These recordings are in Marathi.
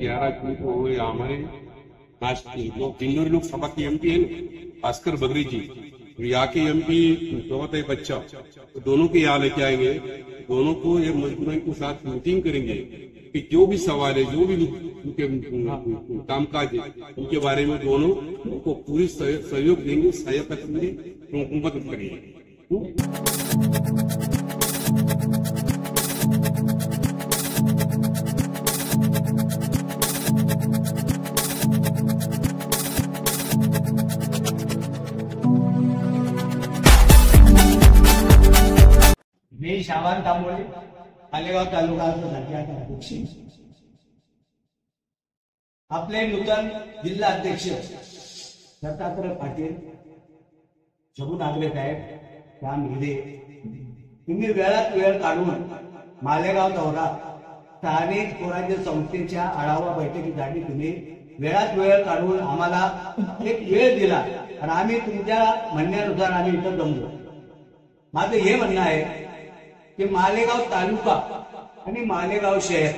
11 जून को हमारे किन्नौर लोकसभा के एमपी है ना भास्कर बगरी जी, यहाँ के एमपी गौत है बच्चा, तो दोनों के यहाँ लेके आएंगे। दोनों को ये मजदूरों के साथ मीटिंग करेंगे कि जो भी सवाल है, जो भी उनके कामकाज है, उनके बारे में दोनों को पूरी सहयोग देंगे, सहायता करेंगे, मदद करेंगे। मी शाबान तांबोळे, मालेगाव तालुका अध्यक्ष। आपले नूतन जिल्हा अध्यक्ष दत्तात्रय पाटील, शबू नागरे साहेब, राम हिरे, तुम्ही वेळात वेळ काढून मालेगाव दौरा, स्थानिक स्वराज्य संस्थेच्या आढावा बैठकीसाठी तुम्ही वेळात वेळ काढून आम्हाला एक वेळ दिला आणि आम्ही तुमच्या म्हणण्यानुसार आम्ही इथं जमलो। माझं हे म्हणणं आहे की मालेगाव तालुका आणि मालेगाव शहर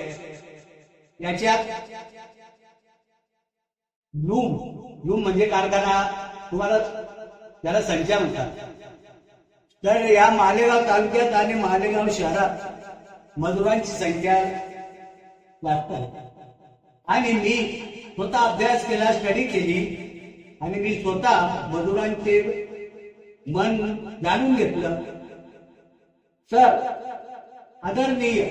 याच्यात लूम म्हणजे कारखाना, तुम्हाला त्याला संख्या म्हणतात। तर या मालेगाव तालुक्यात आणि मालेगाव शहरात मजुरांची संख्या जास्त आहे आणि मी स्वतः अभ्यास केला, स्टडी केली आणि मी स्वतः मजुरांचे मन जाणून घेतलं। सर, आदरणीय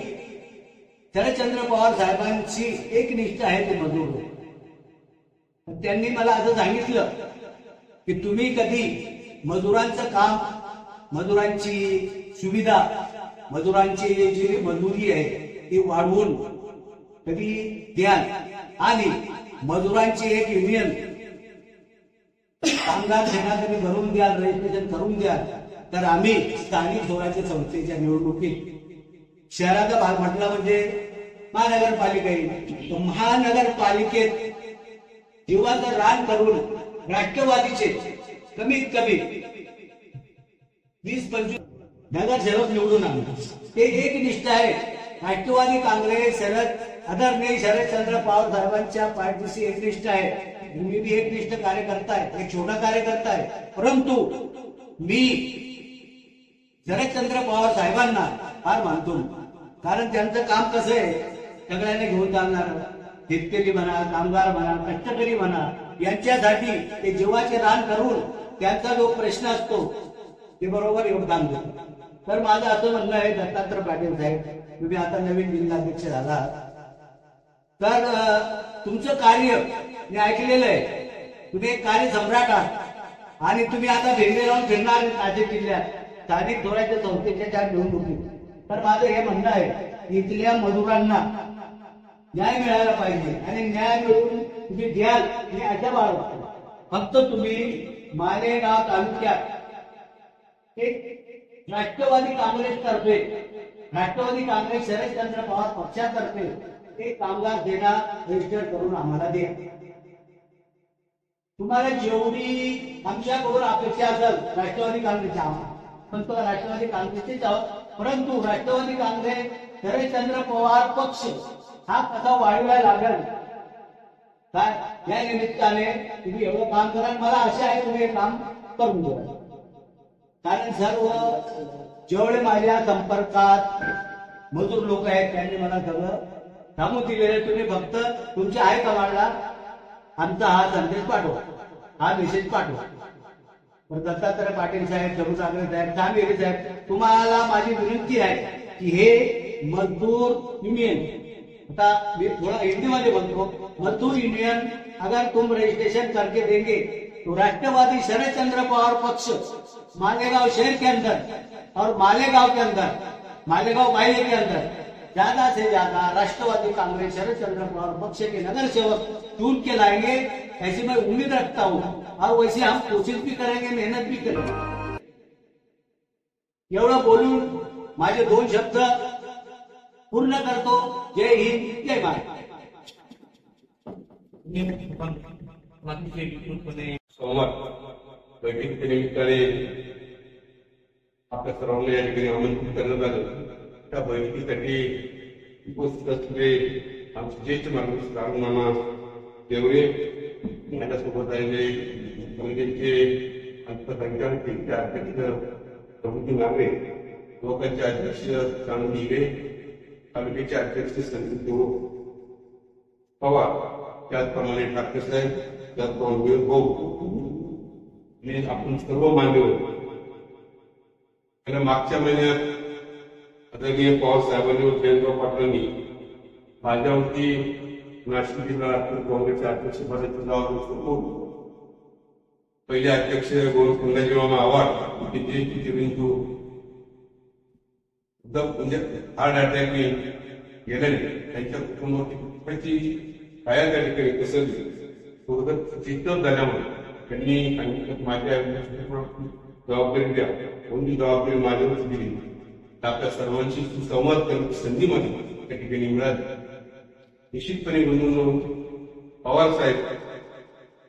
शरदचंद्र पवार साहेबांची एक निष्ठा आहे ते मजूर लोक। त्यांनी मला असं सांगितलं की तुम्ही कधी मजुरांचं काम, मजुरांची सुविधा, मजुरांची जी मजुरी आहे ती वाढवून कधी द्याल आणि मजुरांची एक युनियन कामगार सेना कधी भरून द्याल, रजिस्ट्रेशन करून द्याल, तर आम्ही स्थानिक स्वराज्य संस्थेच्या निवडणुकीत शहराचा भाग म्हटला म्हणजे महानगरपालिका येईल। तो महानगरपालिकेत जीवाचं रान करून राष्ट्रवादीचे कमीत कमी 20-25 नगरसेवक निवडून आणले। ते एक निष्ठा आहे। राष्ट्रवादी काँग्रेस आदरणीय शरदचंद्र पवार साहेबांच्या पाठीशी एक निष्ठा आहे। मी भी एक निष्ठ कार्यकर्ता आहे, एक छोटा कार्यकर्ता आहे, परंतु मी शरदचंद्र पवार साहेबांना फार मानतो। कारण त्यांचं काम कसं आहे, सगळ्यांना घेऊन चालणार, शेतकरी म्हणा, कामगार म्हणा, कष्टकरी म्हणा, यांच्यासाठी ते जीवाचे रान करून त्यांचा जो प्रश्न असतो ते बरोबर योगदान देतो। तर माझं असं म्हणणं आहे, दत्तात्रय पाटील साहेब, तुम्ही आता नवीन जिल्हाध्यक्ष झाला, तर तुमचं कार्य मी ऐकलेलं आहे, तुम्ही एक कार्य सम्राट आहात आणि तुम्ही आता भेंडे लावून फिरणार नाशिक जिल्ह्यात स्थानिक स्वराज्य संस्थेच्या त्या निवडणुकीत। तर माझं हे म्हणणं आहे, इथल्या मजुरांना न्याय मिळायला पाहिजे आणि न्याय मिळवून तुम्ही द्याल आणि अशा बाळगतो। फक्त तुम्ही मालेगाव तालुक्यात एक राष्ट्रवादी काँग्रेसतर्फे, राष्ट्रवादी काँग्रेस शरदचंद्र पवार पक्षातर्फे एक कामगार सेना रजिस्टर करून आम्हाला द्या। तुम्हाला जेवढी आमच्याकडून अपेक्षा असेल राष्ट्रवादी काँग्रेसच्या, पण तो राष्ट्रवादी काँग्रेसचेच आहोत, परंतु राष्ट्रवादी काँग्रेस शरदचंद्र पवार पक्ष हा कसा वाढवायला लागेल काय, या निमित्ताने तुम्ही एवढं काम करा। मला आशा आहे तुम्ही हे काम करून द्या, कारण सर्व जेवढे माझ्या संपर्कात मजूर लोक आहेत त्यांनी मला सगळं सांगून दिलेले। तुम्ही फक्त तुमच्या हाय कमांडला आमचा हा संदेश पाठवा, हा मेसेज पाठवा। तर दत्तात्रय पाटील साहेब, शबू नागरे साहेब, राम हिरे साहेब, तुम्हाला माझी विनंती आहे की हे मजदूर युनियन, आता मैं थोड़ा हिंदी में बोलता हूँ, मजदूर यूनियन अगर तुम रजिस्ट्रेशन करके देंगे तो राष्ट्रवादी शरदचंद्र पवार पक्ष मालेगांव शहर के अंदर और मालेगांव के अंदर, मालेगांव बाइले के अंदर ज्यादा से ज्यादा राष्ट्रवादी कांग्रेस शरदचंद्र पवार पक्ष के नगर सेवक चुन के लाएंगे, ऐसी मैं उम्मीद रखता हूँ और वैसे हम कोशिश भी करेंगे, मेहनत भी करेंगे। एवढं बोलून माझे 2 शब्द पूर्ण करतो। जय हिंद, जय भारत। सोमवार बैठकीच्या निमित्ताने आपल्या सर्वांना या ठिकाणी आमंत्रित करण्यात आलं। त्या बैठकीसाठी उपस्थित असलेले आमचे ज्येष्ठ माणूस रामनामा देवरे माझ्यासोबत आहे काँग्रेसचे अल्पसंख्याक अध्यक्ष प्रभूजी नागरे, लोकांचे अध्यक्ष चांदू हिरे, तालुक्याचे अध्यक्ष संदीप पवार, त्याचप्रमाणे ठाकरे साहेब, त्याचप्रमाणे भाऊ, आपण सर्व मान्यवर. मागच्या महिन्यात आदरणीय पवार साहेबांनी व जयंतराव पाटलांनी माझ्यावरती नाशिक जिल्हा राष्ट्रीय काँग्रेसचे अध्यक्ष पदाची जबाबदारी पहिले अध्यक्ष गोविंदजी मामा आव्हाड जे बिंदू म्हणजे हार्ट अटॅकने गेल्याने त्यांच्या कुटुंबाची काया त्या ठिकाणी पसरली. चिंतन झाल्यामुळे त्यांनी सांगितलं माझ्या जबाबदारी द्या, कोणती जबाबदारी माझ्यावरच दिली. आपल्या सर्वांशी सुसंवाद करण्याची संधी मला त्या ठिकाणी मिळाली. निश्चितपणे म्हणून पवार साहेब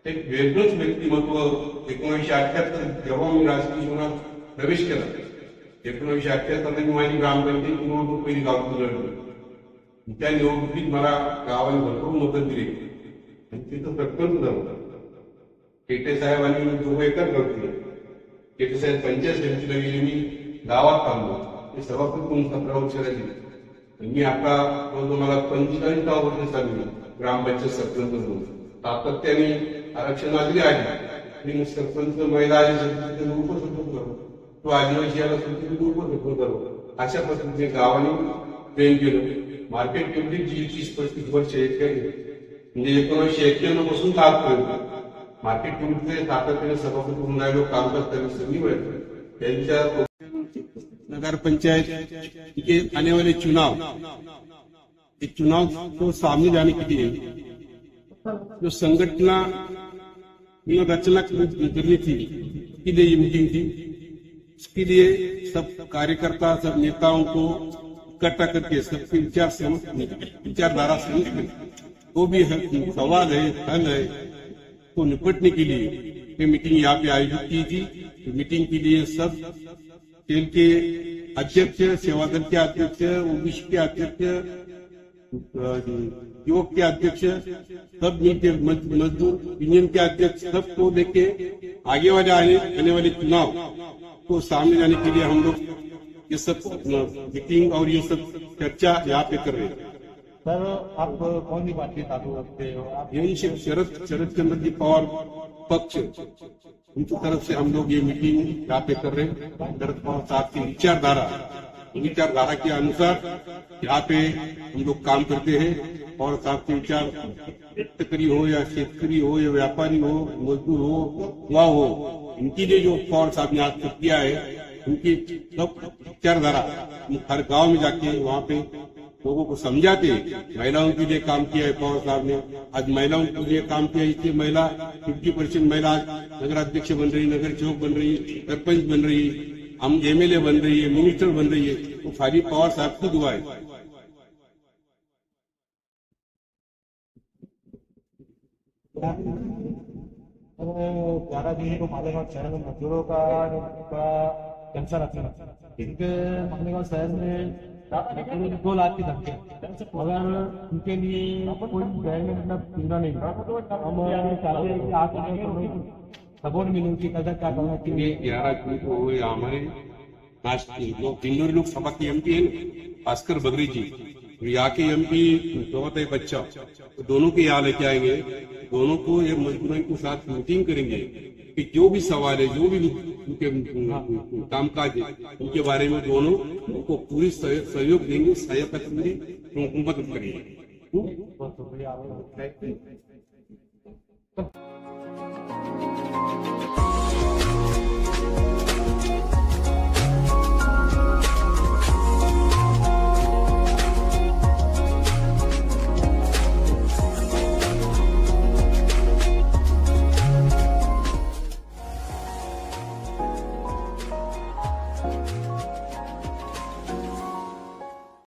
एक वेगळंच व्यक्तिमत्व. 1978 जेव्हा मी राजकीय जीवनात प्रवेश केला, 1978 मी माझी ग्रामपंचायत निवडणूक पहिली गावात लढली. त्या निवडणुकीत मला गावाने भरपूर मदत दिली आणि तिथं सरपंच झालं. केटे साहेब आणि दोघं एकाच गाव दिले. केटे साहेब पंचायत समितीला गेले, मी गावात थांबलो. ते सभापती म्हणून 17 वर्ष राहिले. मी आता मला 45 वर्ष चालली ग्रामपंचायत सरपंच म्हणून. सातत्याने आरक्षण आलेले आहे आणि सरपंच महिला उपसरपंच करू, तो आदिवासी याला उपसरपंच करू, अशा पद्धतीने गावाने ट्रेन केलं. मार्केट कमिटी जी 30-35 वर्ष म्हणजे 1991 पासून आजपर्यंत मार्केट कमिटीचे सातत्याने सभापती म्हणून राहिलो. काम करताना संधी मिळाली. त्यांच्या नगर पंचायत के आने वाले चुनाव को सामने जाने के लिए जो संगठना रचना करनी थी, इसके लिए ये मीटिंग थी. इसके लिए सब कार्यकर्ता, सब नेताओं को इकट्ठा करके सबके विचारधारा समझ वो भी सवाल है, हल है, तो निपटने के लिए ये मीटिंग यहाँ पे आयोजित की थी. मीटिंग के लिए सब सेल के अध्यक्ष, सेवादल के अध्यक्ष, ओबीसी के अध्यक्ष, युवक के अध्यक्ष, सब मिलकर मजदूर यूनियन के अध्यक्ष सबको लेके आगे वाले आने वाले चुनाव को सामने जाने के लिए हम लोग ये सब मीटिंग और ये सब चर्चा यहाँ पे कर रहे हैं. सर, आप कौन सी पार्टी चालू रखते हो? यही शरद चंद्र जी पवार पक्ष, उनकी तरफ से हम लोग ये मीटिंग यहाँ पे कर रहे हैं. शरद पवार साहब की विचारधारा के अनुसार यहाँ पे हम लोग काम करते हैं. और साहब के विचार शेतकरी हो या शेतकरी हो या व्यापारी हो, मजदूर हो, युवा हो, इनके लिए जो पवार साहब ने आज तक किया है, उनकी सब विचारधारा हर गांव में जाके वहाँ पे लोगों को समझाते. महिलाओं के लिए काम किया है पवार साहब ने. आज महिलाओं के लिए काम किया, इसलिए महिला 50% महिला नगर अध्यक्ष बन रही, नगर सेवक बन रही, सरपंच बन रही, हम MLA बन रही है, मिनिस्टर बन रही है. तो सारी पवार साहब की दुआ है. और 11 जून को मालेगांव शहर में मजदूरों का कैंसर आता है. इनके मालेगांव शहर में 2 लाख की धमकी, मगर उनके लिए कोई मतलब सुविधा नहीं. हम चाहते हैं कि आप सपोर्ट मिले, उनकी कदर क्या करना चाहिए. 11 जून को हमारे किन्नौर लोकसभा के MP है भास्कर बगरी जी, यहाँ के MP शोभा बच्चा, तो दोनों के यहाँ लेके आएंगे. दोनों को ये मजदूरों के साथ मीटिंग करेंगे कि जो भी सवाल है, जो भी उनके कामकाज है, उनके बारे में दोनों को पूरी सहयोग देंगे, सहायता करेंगे, मदद करेंगे.